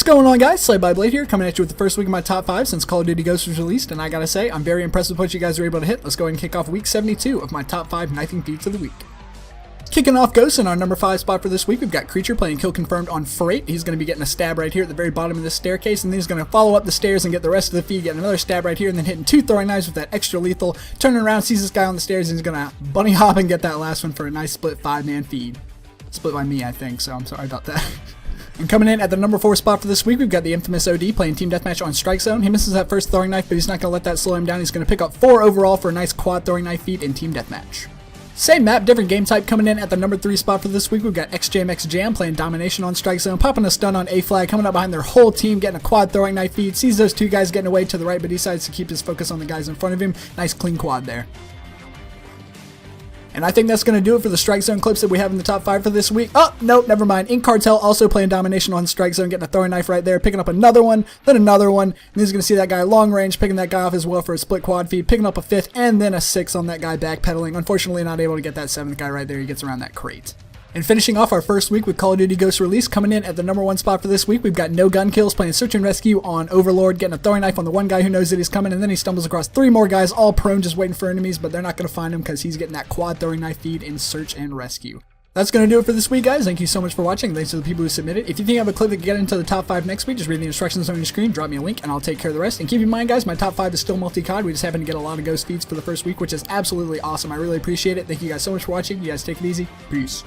What's going on, guys? SlayedByBlade here, coming at you with the first week of my top 5 since Call of Duty Ghosts was released, and I gotta say, I'm very impressed with what you guys were able to hit. Let's go ahead and kick off week 72 of my top 5 knifing feats of the week. Kicking off Ghosts in our number 5 spot for this week, we've got Creature playing kill confirmed on Freight. He's going to be getting a stab right here at the very bottom of this staircase, and then he's going to follow up the stairs and get the rest of the feed, getting another stab right here, and then hitting 2 throwing knives with that extra lethal. Turning around, sees this guy on the stairs, and he's going to bunny hop and get that last one for a nice split 5-man feed. Split by me, I think, so I'm sorry about that. And coming in at the number 4 spot for this week, we've got the infamous OD playing Team Deathmatch on Strike Zone. He misses that first throwing knife, but he's not going to let that slow him down. He's going to pick up 4 overall for a nice quad throwing knife feat in Team Deathmatch. Same map, different game type. Coming in at the number 3 spot for this week, we've got XJamXJam playing Domination on Strike Zone, popping a stun on A-Flag, coming up behind their whole team, getting a quad throwing knife feed, sees those 2 guys getting away to the right, but he decides to keep his focus on the guys in front of him. Nice clean quad there. And I think that's going to do it for the Strike Zone clips that we have in the top 5 for this week. Oh, nope, never mind. Ink Cartel also playing Domination on Strike Zone, getting a throwing knife right there, picking up another one, then another one. And he's going to see that guy long range, picking that guy off as well for a split quad feed, picking up a 5th, and then a 6th on that guy backpedaling. Unfortunately, not able to get that 7th guy right there. He gets around that crate. And finishing off our first week with Call of Duty Ghosts release, coming in at the number 1 spot for this week, we've got No Gun Kills playing Search and Rescue on Overlord, getting a throwing knife on the one guy who knows that he's coming, and then he stumbles across 3 more guys, all prone, just waiting for enemies, but they're not going to find him because he's getting that quad throwing knife feed in Search and Rescue. That's going to do it for this week, guys. Thank you so much for watching. Thanks to the people who submitted. If you think I have a clip that can get into the top 5 next week, just read the instructions on your screen, drop me a link, and I'll take care of the rest. And keep in mind, guys, my top 5 is still multi-cod. We just happen to get a lot of ghost feeds for the first week, which is absolutely awesome. I really appreciate it. Thank you guys so much for watching. You guys take it easy. Peace.